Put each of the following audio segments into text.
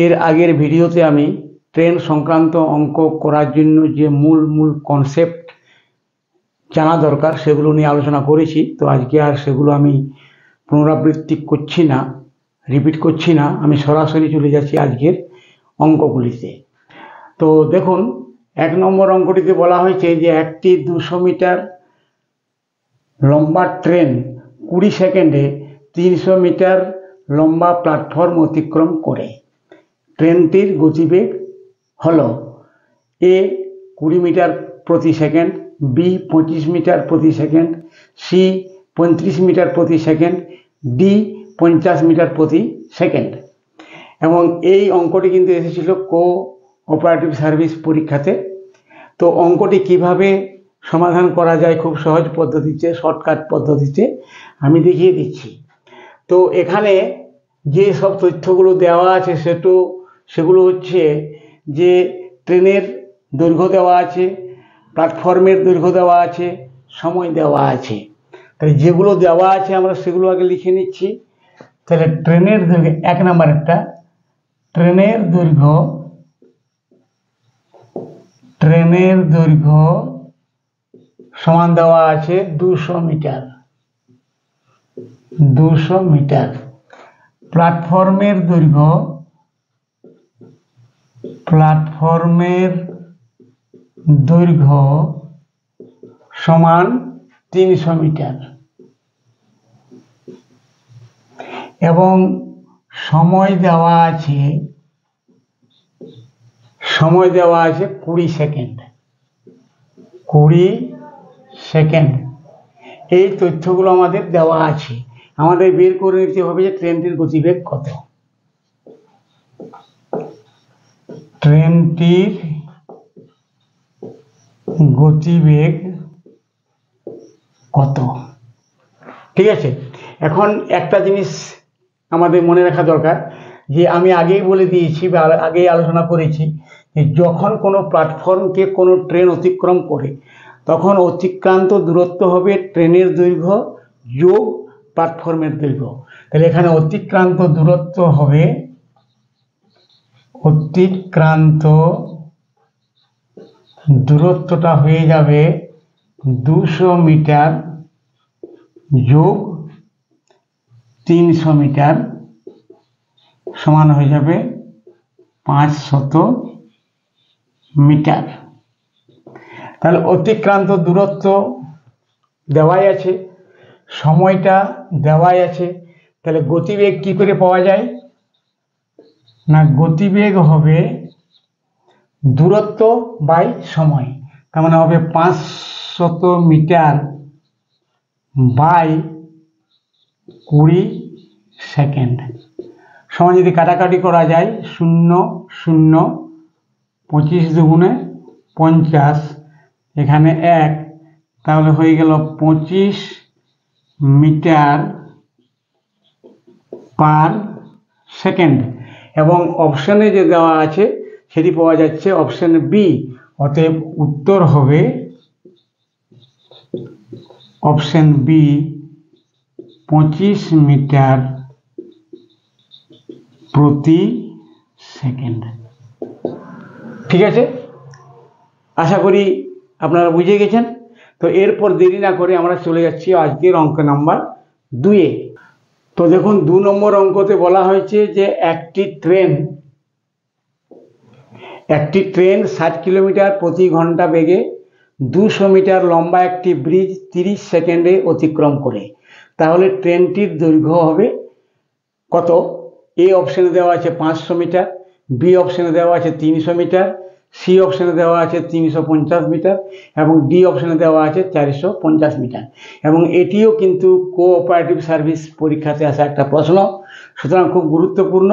এর আগের ভিডিওতে আমি ট্রেন সংক্রান্ত অঙ্ক করার জন্য যে মূল কনসেপ্ট জানা দরকার সেগুলো নিয়ে আলোচনা করেছি। তো আজকে আর সেগুলো আমি পুনরাবৃত্তি করছি না, রিপিট করছি না, আমি সরাসরি চলে যাচ্ছি আজকের অঙ্কগুলিতে। তো দেখুন, 1 নম্বর অঙ্কটিতে বলা হয়েছে যে একটি 200 মিটার লম্বা ট্রেন 20 সেকেন্ডে 300 মিটার লম্বা প্ল্যাটফর্ম অতিক্রম করে। ট্রেনটির গতিবেগ হল এ 20 মিটার প্রতি সেকেন্ড, বি 25 মিটার প্রতি সেকেন্ড, সি 35 মিটার প্রতি সেকেন্ড, ডি 50 মিটার প্রতি সেকেন্ড। এবং এই অঙ্কটি কিন্তু এসেছিল কোঅপারেটিভ সার্ভিস পরীক্ষাতে। তো অঙ্কটি কিভাবে সমাধান করা যায় খুব সহজ পদ্ধতিতে, শর্টকাট পদ্ধতিতে আমি দেখিয়ে দিচ্ছি। তো এখানে যে সব তথ্যগুলো দেওয়া আছে সেগুলো হচ্ছে যে ট্রেনের দৈর্ঘ্য দেওয়া আছে, প্ল্যাটফর্মের দৈর্ঘ্য দেওয়া আছে, সময় দেওয়া আছে। তাই যেগুলো দেওয়া আছে আমরা সেগুলো আগে লিখে নিচ্ছি। তাহলে ট্রেনের দৈর্ঘ্য 1 নম্বর, একটা ট্রেনের দৈর্ঘ্য সমান দেওয়া আছে 200 মিটার। প্ল্যাটফর্মের দৈর্ঘ্য সমান 300 মিটার এবং সময় দেওয়া আছে 20 সেকেন্ড। এই তথ্যগুলো আমাদের দেওয়া আছে। আমাদের বের করে নিতে হবে যে ট্রেনটির গতিবেগ কত। ট্রেনটির গতিবেগ কত, ঠিক আছে। এখন একটা জিনিস আমাদের মনে রাখা দরকার যে আমি আগেই বলে দিয়েছি বা আগেই আলোচনা করেছি যে যখন কোনো প্ল্যাটফর্মকে কোনো ট্রেন অতিক্রম করে তখন অতিক্রান্ত দূরত্ব হবে ট্রেনের দৈর্ঘ্য যোগ প্ল্যাটফর্মের দৈর্ঘ্য। তাহলে এখানে অতিক্রান্ত দূরত্বটা হয়ে যাবে 200 মিটার যোগ 300 মিটার সমান হয়ে যাবে 500 মিটার। তাহলে অতিক্রান্ত দূরত্ব দেওয়াই আছে, সময়টা দেওয়াই আছে। তাহলে গতিবেগ কি করে পাওয়া যায় না, গতিবেগ হবে দূরত্ব বাই সময়। তার মানে হবে 500 মিটার বাই 20 সেকেন্ড সময়। যদি কাটাকাটি করা যায় 0 0, 25 দুগুণে 50, এখানে 1, তাহলে হয়ে গেল 25 মিটার পার সেকেন্ড। এবং অপশানে যে দেওয়া আছে সেটি পাওয়া যাচ্ছে অপশান বি। অতএব উত্তর হবে অপশান বি, 25 মিটার প্রতি সেকেন্ড। ঠিক আছে, আশা করি আপনারা বুঝে গেছেন। তো এরপর দেরি না করে আমরা চলে যাচ্ছি আজকের অঙ্ক নাম্বার 2-এ। তো দেখুন, 2 নম্বর অঙ্কতে বলা হয়েছে যে একটি ট্রেন 60 কিলোমিটার প্রতি ঘন্টা বেগে 200 মিটার লম্বা একটি ব্রিজ 30 সেকেন্ডে অতিক্রম করে। তাহলে ট্রেনটির দৈর্ঘ্য হবে কত? এ অপশানে দেওয়া আছে 500 মিটার, বি অপশানে দেওয়া আছে 300 মিটার, সি অপশানে দেওয়া আছে 350 মিটার এবং ডি অপশানে দেওয়া আছে 450 মিটার। এবং এটিও কিন্তু কোঅপারেটিভ সার্ভিস পরীক্ষাতে আসা একটা প্রশ্ন, সুতরাং খুব গুরুত্বপূর্ণ।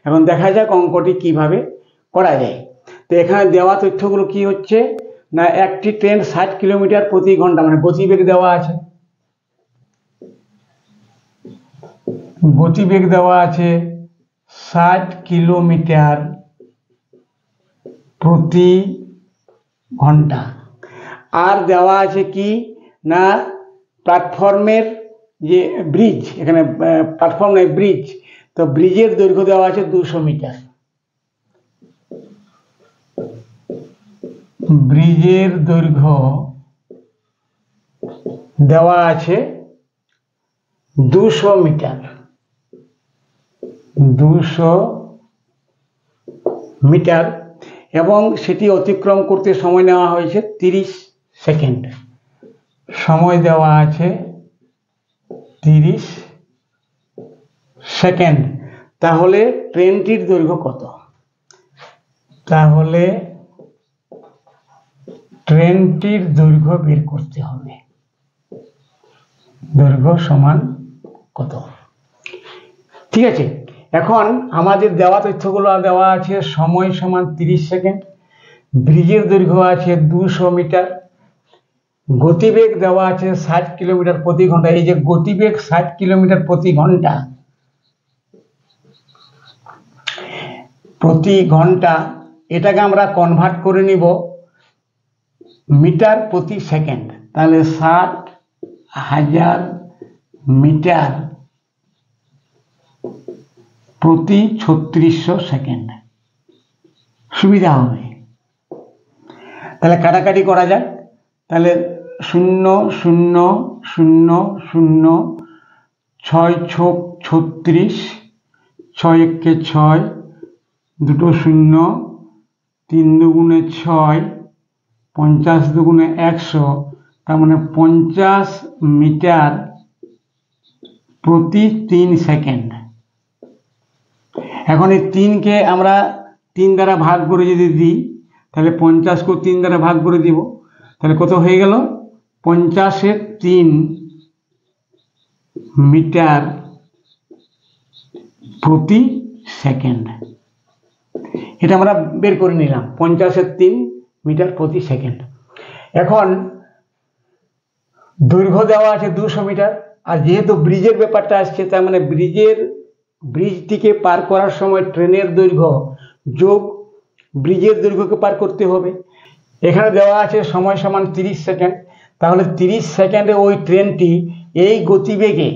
এখন দেখা যাক অঙ্কটি কিভাবে করা যায়। তো এখানে দেওয়া তথ্যগুলো কি হচ্ছে না, একটি ট্রেন 60 কিলোমিটার প্রতি ঘন্টা মানে গতিবেগ দেওয়া আছে, গতিবেগ দেওয়া আছে 60 কিলোমিটার প্রতি ঘন্টা। আর দেওয়া আছে কি না, প্ল্যাটফর্মের যে ব্রিজ, এখানে প্ল্যাটফর্ম নয় ব্রিজ, তো ব্রিজের দৈর্ঘ্য দেওয়া আছে 200 মিটার। ব্রিজের দৈর্ঘ্য দেওয়া আছে 200 মিটার, 200 মিটার, এবং সেটি অতিক্রম করতে সময় নেওয়া হয়েছে 30 সেকেন্ড। সময় দেওয়া আছে 30 সেকেন্ড। তাহলে ট্রেনটির দৈর্ঘ্য কত? তাহলে ট্রেনটির দৈর্ঘ্য বের করতে হবে। দৈর্ঘ্য সমান কত? ঠিক আছে, এখন আমাদের দেওয়া তথ্যগুলো দেওয়া আছে। সময় সমান 30 সেকেন্ড, ব্রিজের দৈর্ঘ্য আছে 200 মিটার, গতিবেগ দেওয়া আছে 60 কিলোমিটার প্রতি ঘন্টা। এই যে গতিবেগ 60 কিলোমিটার প্রতি ঘন্টা, এটাকে আমরা কনভার্ট করে নিব মিটার প্রতি সেকেন্ড। তাহলে 60,000 মিটার প্রতি 3600 সেকেন্ড। সুবিধা হবে। তাহলে কাটাকাটি করা যাক। তাহলে 0 0 0 0 6 6 36, 6 1 6, 2 0, 3 2 6, 50 2 100, তার মানে 50 মিটার প্রতি 3 সেকেন্ড। এখন এই 3কে আমরা 3 দ্বারা ভাগ করে যদি দিই, তাহলে 50কে 3 দ্বারা ভাগ করে দিব, তাহলে কত হয়ে গেল? 50 3 মিটার প্রতি সেকেন্ড। এটা আমরা বের করে নিলাম, 50 3 মিটার প্রতি সেকেন্ড। এখন দৈর্ঘ্য দেওয়া আছে 200 মিটার, আর যেহেতু ব্রিজের ব্যাপারটা আসছে, তার মানে ব্রিজটিকে পার করার সময় ট্রেনের দৈর্ঘ্য যোগ ব্রিজের দৈর্ঘ্যকে পার করতে হবে। এখানে দেওয়া আছে সময় সমান 30 সেকেন্ড। তাহলে 30 সেকেন্ডে ওই ট্রেনটি এই গতিবেগে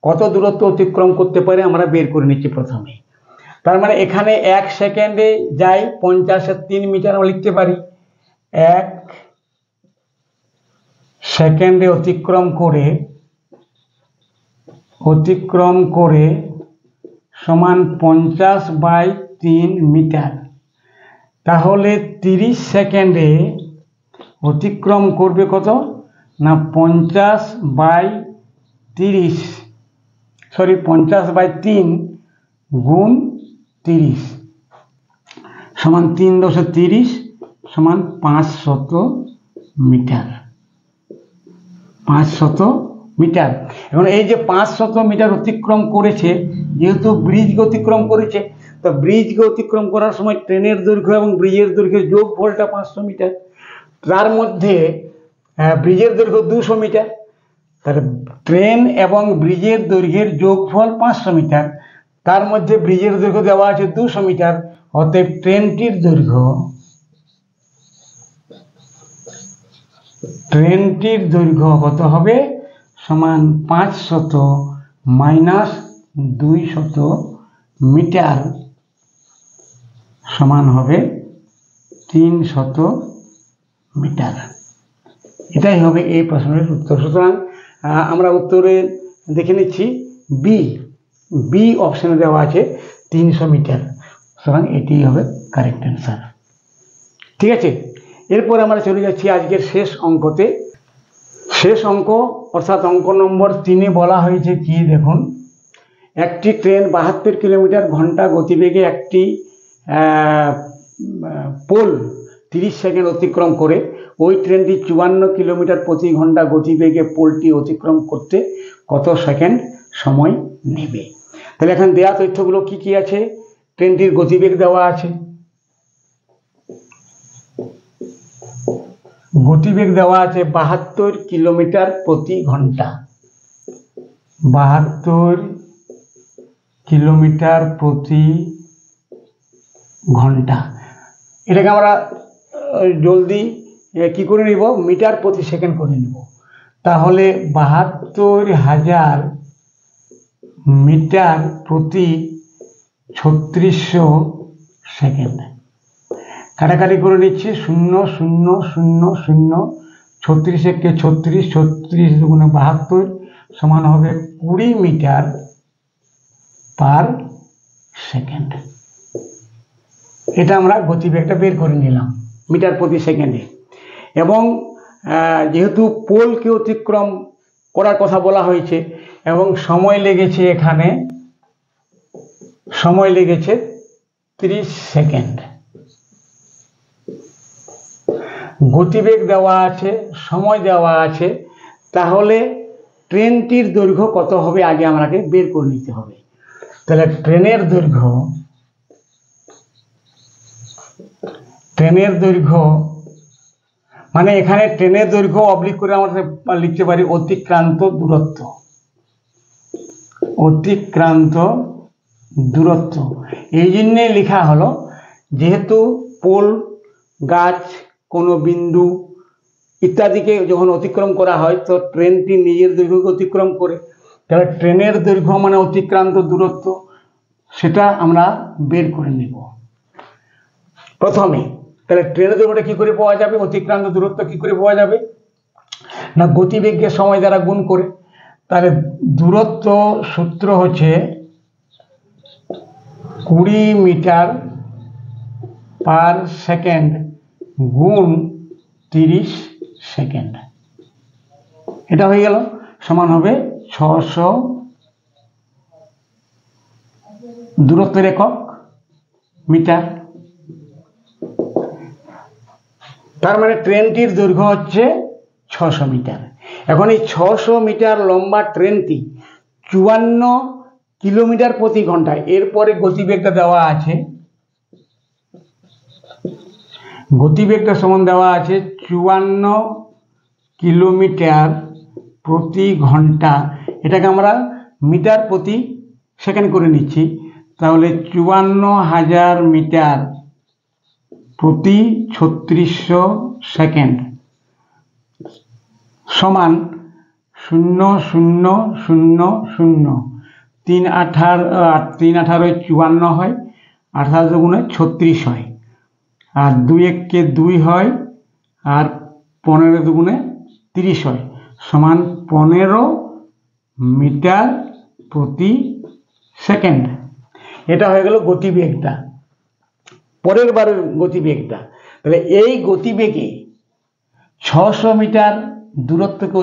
কত দূরত্ব অতিক্রম করতে পারে আমরা বের করে নিচ্ছি প্রথমে। তার মানে এখানে 1 সেকেন্ডে যাই 50 3 মিটার আমরা লিখতে পারি। 1 সেকেন্ডে অতিক্রম করে সমান 50/3 মিটার। তাহলে 30 সেকেন্ডে অতিক্রম করবে কত না 50/3 গুণ 30 সমান 3 × 30 সমান 500 মিটার। 500 মিটার। এখন এই যে 500 মিটার অতিক্রম করেছে, যেহেতু ব্রিজকে অতিক্রম করেছে, তো ব্রিজকে অতিক্রম করার সময় ট্রেনের দৈর্ঘ্য এবং ব্রিজের দৈর্ঘ্যের যোগফলটা 500 মিটার। তার মধ্যে ব্রিজের দৈর্ঘ্য 200 মিটার, তাহলে ট্রেন এবং ব্রিজের দৈর্ঘ্যের যোগফল 500 মিটার। তার মধ্যে ব্রিজের দৈর্ঘ্য দেওয়া আছে 200 মিটার। অতএব ট্রেনটির দৈর্ঘ্য কত হবে? সমান 500 - 200 মিটার সমান হবে 300 মিটার। এটাই হবে এই প্রশ্নের উত্তর। সুতরাং আমরা উত্তরে দেখে নিচ্ছি বি অপশনে দেওয়া আছে 300 মিটার। সুতরাং এটি হবে কারেক্ট অ্যান্সার। ঠিক আছে, এরপর আমরা চলে যাচ্ছি আজকের শেষ অঙ্কতে। শেষ অঙ্ক অর্থাৎ অঙ্ক নম্বর 3-এ বলা হয়েছে কি দেখুন, একটি ট্রেন 72 কিলোমিটার ঘন্টা গতিবেগে একটি পোল 30 সেকেন্ড অতিক্রম করে ওই ট্রেনটি 54 কিলোমিটার প্রতি ঘন্টা গতিবেগে পোলটি অতিক্রম করতে কত সেকেন্ড সময় নেবে? তাহলে এখন দেওয়া তথ্যগুলো কি কি আছে? ট্রেনটির গতিবেগ দেওয়া আছে, গতিবেগ দেওয়া আছে 72 কিলোমিটার প্রতি ঘন্টা, 72 কিলোমিটার প্রতি ঘন্টা। এটাকে আমরা জলদি কি করে নিব? মিটার প্রতি সেকেন্ড করে নিব। তাহলে 72,000 মিটার প্রতি 3600 সেকেন্ড। কাটাকাটি করে নিচ্ছি। 0 0 0 0, 36 একে 36, 36 দুগুণে 72 সমান হবে 20 মিটার পার সেকেন্ড। এটা আমরা গতিবেগটা বের করে নিলাম মিটার প্রতি সেকেন্ডে। এবং যেহেতু পোলকে অতিক্রম করার কথা বলা হয়েছে এবং সময় লেগেছে, এখানে সময় লেগেছে 30 সেকেন্ড। গতিবেগ দেওয়া আছে, সময় দেওয়া আছে, তাহলে ট্রেনটির দৈর্ঘ্য কত হবে আগে আমাকে বের করে নিতে হবে। তাহলে ট্রেনের দৈর্ঘ্য মানে এখানে ট্রেনের দৈর্ঘ্য অবলিক করে আমরা লিখতে পারি অতিক্রান্ত দূরত্ব। অতিক্রান্ত দূরত্ব এই জন্যে লেখা হলো, যেহেতু পোল, গাছ, কোনো বিন্দু ইত্যাদিকে যখন অতিক্রম করা হয় তো ট্রেনটি নিজের দৈর্ঘ্যকে অতিক্রম করে, তাহলে ট্রেনের দৈর্ঘ্য মানে অতিক্রান্ত দূরত্ব, সেটা আমরা বের করে নেব প্রথমে। তাহলে ট্রেনের দৈর্ঘ্যটা কি করে পাওয়া যাবে, অতিক্রান্ত দূরত্ব কি করে পাওয়া যাবে না গতিবেগকে সময় দ্বারা গুণ করে। তাহলে দূরত্ব সূত্র হচ্ছে 20 মিটার পার সেকেন্ড গুণ 30 সেকেন্ড। এটা হয়ে গেল, সমান হবে 600 দূরত্বের একক মিটার। তার মানে ট্রেনটির দৈর্ঘ্য হচ্ছে 600 মিটার। এখন এই 600 মিটার লম্বা ট্রেনটি 54 কিলোমিটার প্রতি ঘন্টায়, এরপরে গতিবেগটা দেওয়া আছে, গতিবেগটা সমান দেওয়া আছে 54 কিলোমিটার প্রতি ঘন্টা। এটাকে আমরা মিটার প্রতি সেকেন্ড করে নিচ্ছি। তাহলে 54,000 মিটার প্রতি 3600 সেকেন্ড সমান 0 0 0 0, 3 18 54 হয়, 18 দুগুণে 36 হয়, আর 2 1 2 হয়, আর 15 দুগুণে 30 হয়, সমান 15 মিটার প্রতি সেকেন্ড। এটা হয়ে গেল গতিবেগটা, পরের বারের গতিবেগটা। তাহলে এই গতিবেগে 600 মিটার দূরত্বকে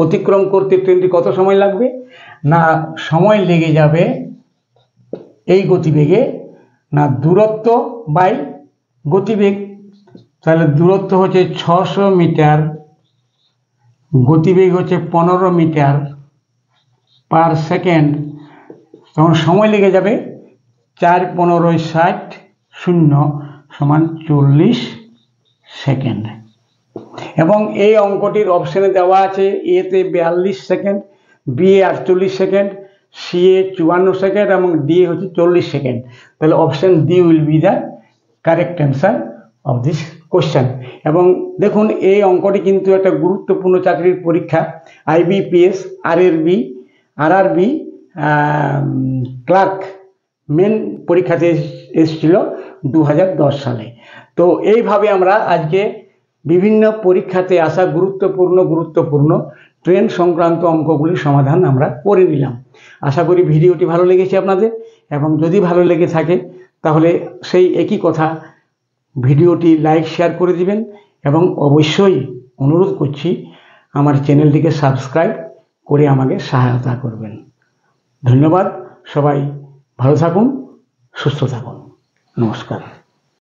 অতিক্রম করতে ট্রেনটি কত সময় লাগবে না সময় লেগে যাবে এই গতিবেগে না দূরত্ব বাই গতিবেগ। তাহলে দূরত্ব হচ্ছে 600 মিটার, গতিবেগ হচ্ছে 15 মিটার পার সেকেন্ড, তখন সময় লেগে যাবে 4 15 60 0 সমান 40 সেকেন্ড। এবং এই অঙ্কটির অপশনে দেওয়া আছে এতে 42 second, B A 48 second, C A 54 second এবং ডি এ হচ্ছে 40 সেকেন্ড। তাহলে option D will be the correct answer of this question. এবং দেখুন এই অঙ্কটি কিন্তু একটা গুরুত্বপূর্ণ চাকরির পরীক্ষা, আইবিপিএস, আরআরবি ক্লার্ক মেন পরীক্ষাতে এসেছিল 2010 সালে। তো এইভাবে আমরা আজকে বিভিন্ন পরীক্ষাতে আসা গুরুত্বপূর্ণ ট্রেন সংক্রান্ত অঙ্কগুলির সমাধান আমরা করে নিলাম। আশা করি ভিডিওটি ভালো লেগেছে আপনাদের, এবং যদি ভালো লেগে থাকে তাহলে সেই একই কথা ভিডিওটি লাইক শেয়ার করে দিবেন, এবং অবশ্যই অনুরোধ করছি আমার চ্যানেলটিকে সাবস্ক্রাইব করে আমাকে সহায়তা করবেন। ধন্যবাদ, সবাই ভালো থাকুন, সুস্থ থাকুন, নমস্কার।